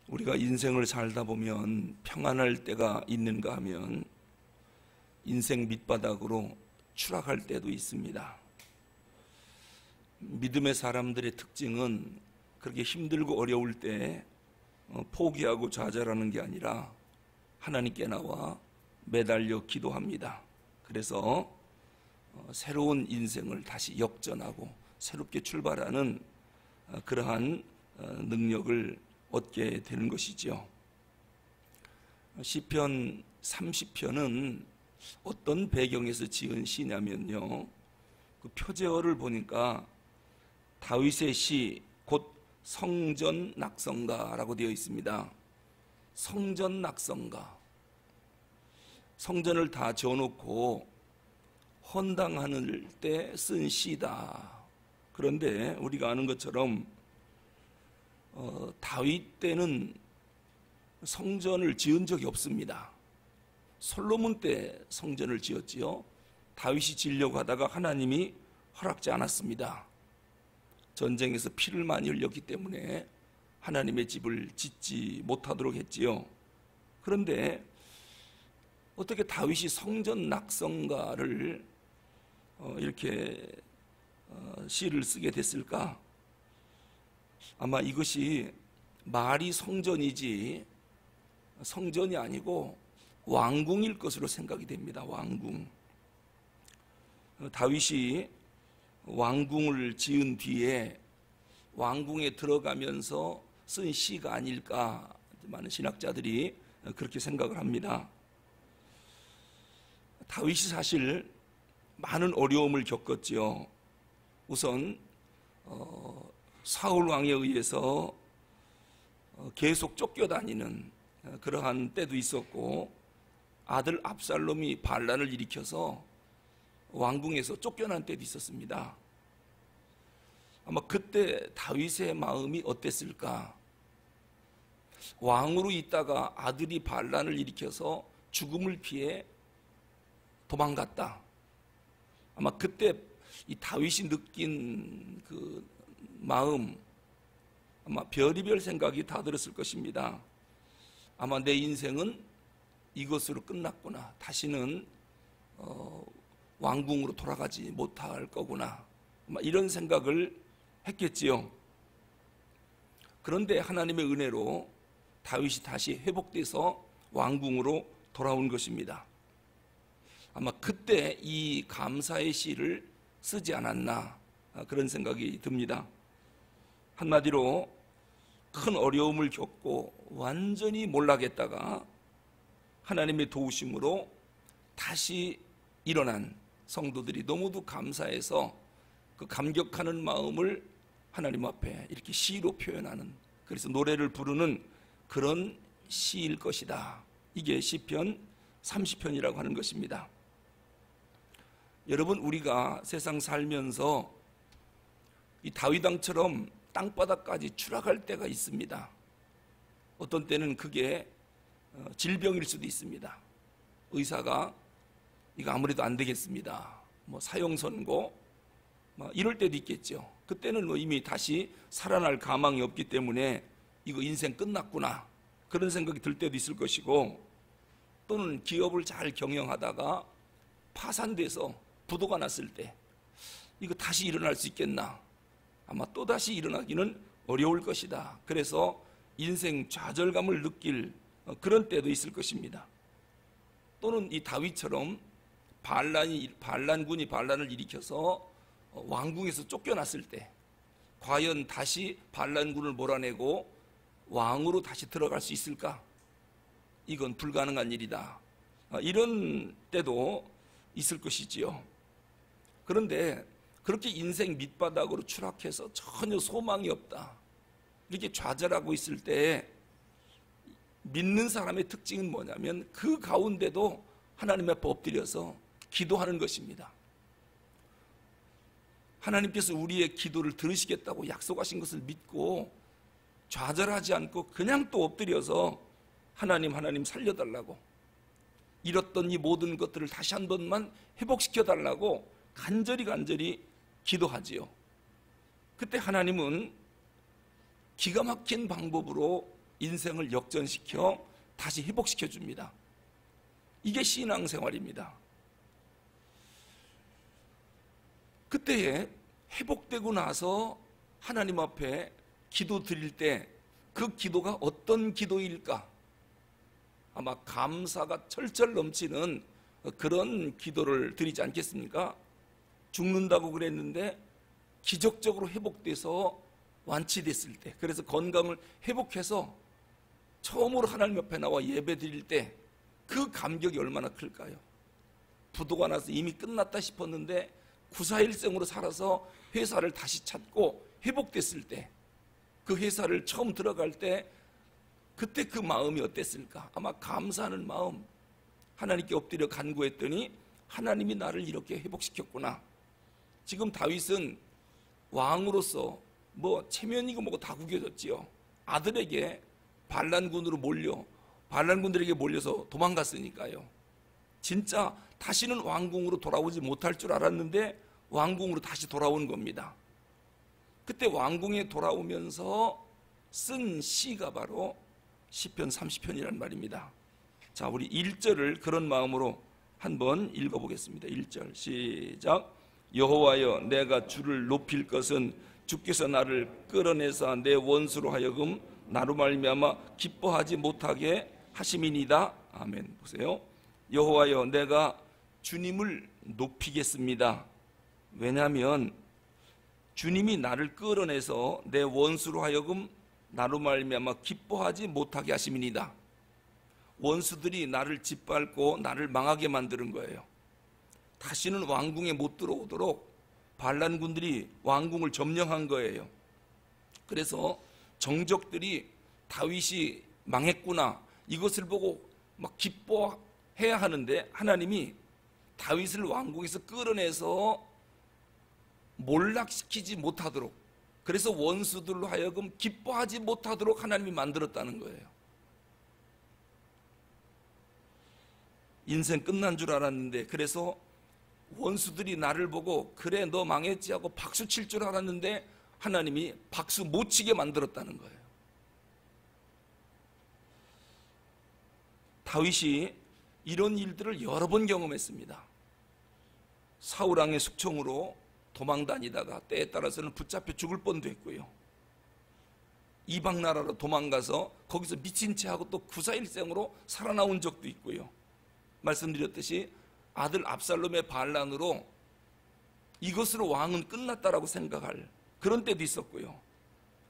우리가 인생을 살다 보면 평안할 때가 있는가 하면 인생 밑바닥으로 추락할 때도 있습니다. 믿음의 사람들의 특징은 그렇게 힘들고 어려울 때 포기하고 좌절하는 게 아니라 하나님께 나와 매달려 기도합니다. 그래서 새로운 인생을 다시 역전하고 새롭게 출발하는 그러한 능력을 얻게 되는 것이죠. 시편 30편은 어떤 배경에서 지은 시냐면요, 그 표제어를 보니까 다윗의 시 곧 성전 낙성가라고 되어 있습니다. 성전 낙성가, 성전을 다 지어놓고 헌당하는 때 쓴 시다. 그런데 우리가 아는 것처럼 다윗 때는 성전을 지은 적이 없습니다. 솔로몬 때 성전을 지었지요. 다윗이 지으려고 하다가 하나님이 허락지 않았습니다. 전쟁에서 피를 많이 흘렸기 때문에 하나님의 집을 짓지 못하도록 했지요. 그런데 어떻게 다윗이 성전 낙성가를 이렇게 시를 쓰게 됐을까? 아마 이것이 말이 성전이지 성전이 아니고 왕궁일 것으로 생각이 됩니다. 왕궁. 다윗이 왕궁을 지은 뒤에 왕궁에 들어가면서 쓴 시가 아닐까, 많은 신학자들이 그렇게 생각을 합니다. 다윗이 사실 많은 어려움을 겪었지요. 우선 사울 왕에 의해서 계속 쫓겨다니는 그러한 때도 있었고, 아들 압살롬이 반란을 일으켜서 왕궁에서 쫓겨난 때도 있었습니다. 아마 그때 다윗의 마음이 어땠을까? 왕으로 있다가 아들이 반란을 일으켜서 죽음을 피해 도망갔다. 아마 그때 이 다윗이 느낀 그 마음, 아마 별의별 생각이 다 들었을 것입니다. 아마 내 인생은 이것으로 끝났구나. 다시는 왕궁으로 돌아가지 못할 거구나. 아마 이런 생각을 했겠지요. 그런데 하나님의 은혜로 다윗이 다시 회복돼서 왕궁으로 돌아온 것입니다. 아마 그때 이 감사의 시를 쓰지 않았나, 그런 생각이 듭니다. 한마디로 큰 어려움을 겪고 완전히 몰락했다가 하나님의 도우심으로 다시 일어난 성도들이 너무도 감사해서 그 감격하는 마음을 하나님 앞에 이렇게 시로 표현하는, 그래서 노래를 부르는 그런 시일 것이다. 이게 시편 30편이라고 하는 것입니다. 여러분, 우리가 세상 살면서 이 다윗 왕처럼 땅바닥까지 추락할 때가 있습니다. 어떤 때는 그게 질병일 수도 있습니다. 의사가 이거 아무래도 안 되겠습니다, 사형선고 이럴 때도 있겠죠. 그때는 이미 다시 살아날 가망이 없기 때문에 이거 인생 끝났구나, 그런 생각이 들 때도 있을 것이고, 또는 기업을 잘 경영하다가 파산돼서 부도가 났을 때 이거 다시 일어날 수 있겠나, 아마 또다시 일어나기는 어려울 것이다. 그래서 인생 좌절감을 느낄 그런 때도 있을 것입니다. 또는 이 다윗처럼 반란군이 반란을 일으켜서 왕궁에서 쫓겨났을 때 과연 다시 반란군을 몰아내고 왕으로 다시 들어갈 수 있을까? 이건 불가능한 일이다. 이런 때도 있을 것이지요. 그런데 그렇게 인생 밑바닥으로 추락해서 전혀 소망이 없다, 이렇게 좌절하고 있을 때 믿는 사람의 특징은 뭐냐면 그 가운데도 하나님 앞에 엎드려서 기도하는 것입니다. 하나님께서 우리의 기도를 들으시겠다고 약속하신 것을 믿고 좌절하지 않고 그냥 또 엎드려서 하나님 살려달라고, 잃었던 이 모든 것들을 다시 한 번만 회복시켜달라고 간절히 기도하지요. 그때 하나님은 기가 막힌 방법으로 인생을 역전시켜 다시 회복시켜 줍니다. 이게 신앙생활입니다. 그때에 회복되고 나서 하나님 앞에 기도 드릴 때 그 기도가 어떤 기도일까? 아마 감사가 철철 넘치는 그런 기도를 드리지 않겠습니까? 죽는다고 그랬는데 기적적으로 회복돼서 완치됐을 때, 그래서 건강을 회복해서 처음으로 하나님 앞에 나와 예배 드릴 때 그 감격이 얼마나 클까요? 부도가 나서 이미 끝났다 싶었는데 구사일생으로 살아서 회사를 다시 찾고 회복됐을 때, 그 회사를 처음 들어갈 때 그때 그 마음이 어땠을까? 아마 감사하는 마음, 하나님께 엎드려 간구했더니 하나님이 나를 이렇게 회복시켰구나. 지금 다윗은 왕으로서 체면이고 뭐고 다 구겨졌지요. 아들에게 반란군들에게 몰려서 도망갔으니까요. 진짜 다시는 왕궁으로 돌아오지 못할 줄 알았는데 왕궁으로 다시 돌아온 겁니다. 그때 왕궁에 돌아오면서 쓴 시가 바로 시편 30편이란 말입니다. 자, 우리 1절을 그런 마음으로 한번 읽어보겠습니다. 1절 시작. 여호와여, 내가 주를 높일 것은 주께서 나를 끌어내사 내 원수로 하여금 나로 말미암아 기뻐하지 못하게 하심이니이다. 아멘. 보세요. 여호와여, 내가 주님을 높이겠습니다. 왜냐하면 주님이 나를 끌어내서 내 원수로 하여금 나로 말미암아 기뻐하지 못하게 하심이니이다. 원수들이 나를 짓밟고 나를 망하게 만드는 거예요. 다시는 왕궁에 못 들어오도록 반란군들이 왕궁을 점령한 거예요. 그래서 정적들이 다윗이 망했구나, 이것을 보고 막 기뻐해야 하는데 하나님이 다윗을 왕궁에서 끌어내서 몰락시키지 못하도록, 그래서 원수들로 하여금 기뻐하지 못하도록 하나님이 만들었다는 거예요. 인생 끝난 줄 알았는데, 그래서 원수들이 나를 보고 그래 너 망했지 하고 박수 칠 줄 알았는데 하나님이 박수 못 치게 만들었다는 거예요. 다윗이 이런 일들을 여러 번 경험했습니다. 사울왕의 숙청으로 도망 다니다가 때에 따라서는 붙잡혀 죽을 뻔도 했고요. 이방 나라로 도망가서 거기서 미친 채 하고 또 구사일생으로 살아나온 적도 있고요. 말씀드렸듯이 아들 압살롬의 반란으로 이것으로 왕은 끝났다라고 생각할 그런 때도 있었고요.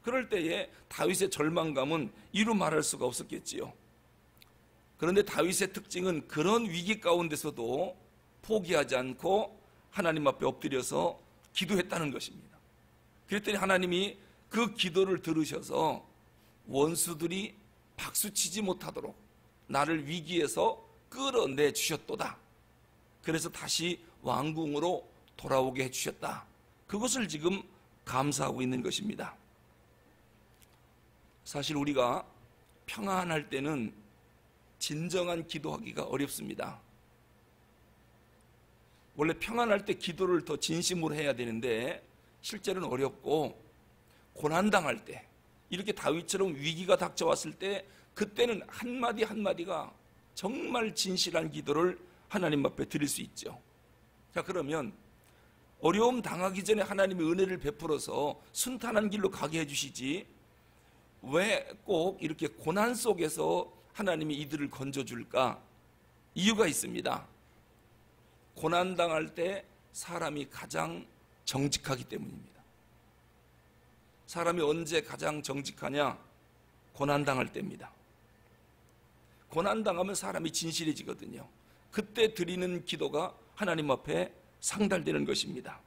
그럴 때에 다윗의 절망감은 이루 말할 수가 없었겠지요. 그런데 다윗의 특징은 그런 위기 가운데서도 포기하지 않고 하나님 앞에 엎드려서 기도했다는 것입니다. 그랬더니 하나님이 그 기도를 들으셔서 원수들이 박수치지 못하도록 나를 위기에서 끌어내 주셨도다. 그래서 다시 왕궁으로 돌아오게 해주셨다. 그것을 지금 감사하고 있는 것입니다. 사실 우리가 평안할 때는 진정한 기도하기가 어렵습니다. 원래 평안할 때 기도를 더 진심으로 해야 되는데 실제로는 어렵고, 고난당할 때, 이렇게 다윗처럼 위기가 닥쳐왔을 때 그때는 한마디 한마디가 정말 진실한 기도를 하나님 앞에 드릴 수 있죠. 자, 그러면 어려움 당하기 전에 하나님의 은혜를 베풀어서 순탄한 길로 가게 해주시지 왜 꼭 이렇게 고난 속에서 하나님이 이들을 건져줄까? 이유가 있습니다. 고난당할 때 사람이 가장 정직하기 때문입니다. 사람이 언제 가장 정직하냐? 고난당할 때입니다. 고난당하면 사람이 진실해지거든요. 그때 드리는 기도가 하나님 앞에 상달되는 것입니다.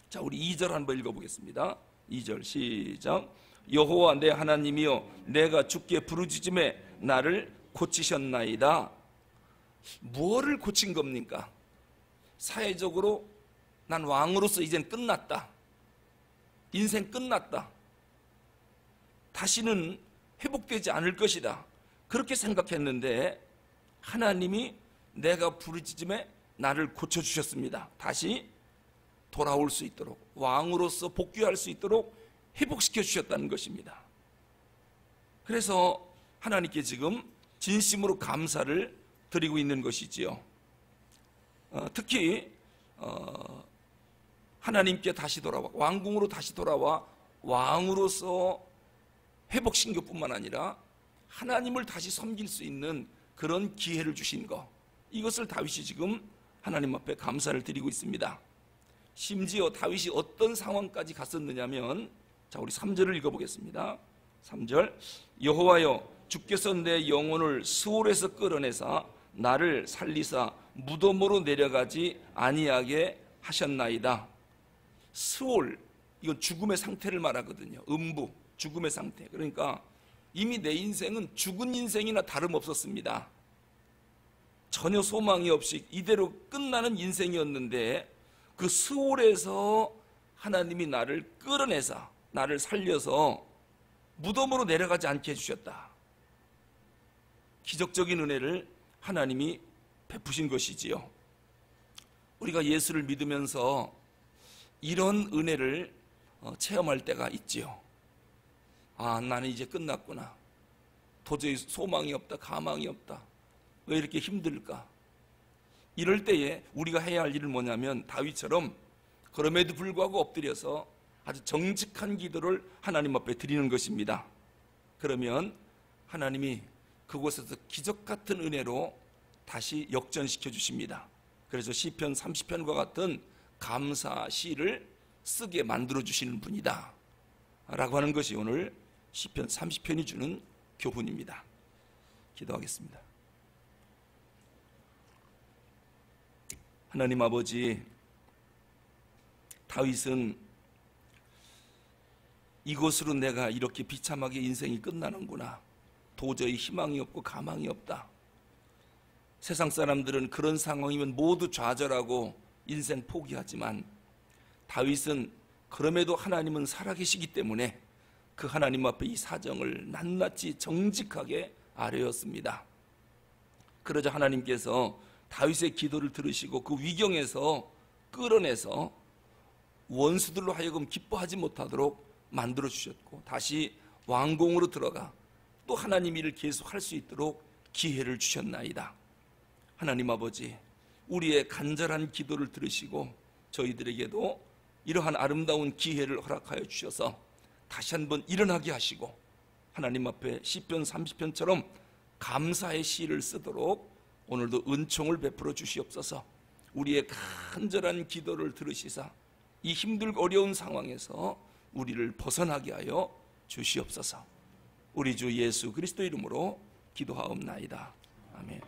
자, 우리 2절 한번 읽어보겠습니다. 2절 시작. 여호와 내 하나님이여, 내가 주께 부르짖음에 나를 고치셨나이다. 무엇을 고친 겁니까? 사회적으로 난 왕으로서 이젠 끝났다. 인생 끝났다. 다시는 회복되지 않을 것이다. 그렇게 생각했는데 하나님이 내가 부르짖음에 나를 고쳐주셨습니다. 다시 돌아올 수 있도록, 왕으로서 복귀할 수 있도록 회복시켜 주셨다는 것입니다. 그래서 하나님께 지금 진심으로 감사를 드리고 있는 것이지요. 특히 하나님께 다시 돌아와 왕궁으로 다시 돌아와 왕으로서 회복신교뿐만 아니라 하나님을 다시 섬길 수 있는 그런 기회를 주신 것, 이것을 다윗이 지금 하나님 앞에 감사를 드리고 있습니다. 심지어 다윗이 어떤 상황까지 갔었느냐면, 자, 우리 3절을 읽어보겠습니다. 3절, 여호와여 주께서 내 영혼을 스올에서 끌어내사 나를 살리사 무덤으로 내려가지 아니하게 하셨나이다. 스올, 이건 죽음의 상태를 말하거든요. 음부, 죽음의 상태. 그러니까 이미 내 인생은 죽은 인생이나 다름없었습니다. 전혀 소망이 없이 이대로 끝나는 인생이었는데, 그 스올에서 하나님이 나를 끌어내사 나를 살려서 무덤으로 내려가지 않게 해주셨다. 기적적인 은혜를 하나님이 베푸신 것이지요. 우리가 예수를 믿으면서 이런 은혜를 체험할 때가 있지요. 아, 나는 이제 끝났구나. 도저히 소망이 없다, 가망이 없다. 왜 이렇게 힘들까? 이럴 때에 우리가 해야 할 일은 뭐냐면 다윗처럼 그럼에도 불구하고 엎드려서 아주 정직한 기도를 하나님 앞에 드리는 것입니다. 그러면 하나님이 그곳에서 기적 같은 은혜로 다시 역전시켜 주십니다. 그래서 시편 30편과 같은 감사 시를 쓰게 만들어 주시는 분이다 라고 하는 것이 오늘 시편 30편이 주는 교훈입니다. 기도하겠습니다. 하나님 아버지, 다윗은 이것으로 내가 이렇게 비참하게 인생이 끝나는구나, 도저히 희망이 없고 가망이 없다, 세상 사람들은 그런 상황이면 모두 좌절하고 인생 포기하지만 다윗은 그럼에도 하나님은 살아계시기 때문에 그 하나님 앞에 이 사정을 낱낱이 정직하게 아뢰었습니다. 그러자 하나님께서 다윗의 기도를 들으시고 그 위경에서 끌어내서 원수들로 하여금 기뻐하지 못하도록 만들어 주셨고, 다시 왕궁으로 들어가 또 하나님 일을 계속할 수 있도록 기회를 주셨나이다. 하나님 아버지, 우리의 간절한 기도를 들으시고 저희들에게도 이러한 아름다운 기회를 허락하여 주셔서 다시 한번 일어나게 하시고 하나님 앞에 시편 30편처럼 감사의 시를 쓰도록 오늘도 은총을 베풀어 주시옵소서. 우리의 간절한 기도를 들으시사 이 힘들고 어려운 상황에서 우리를 벗어나게 하여 주시옵소서. 우리 주 예수 그리스도 이름으로 기도하옵나이다. 아멘.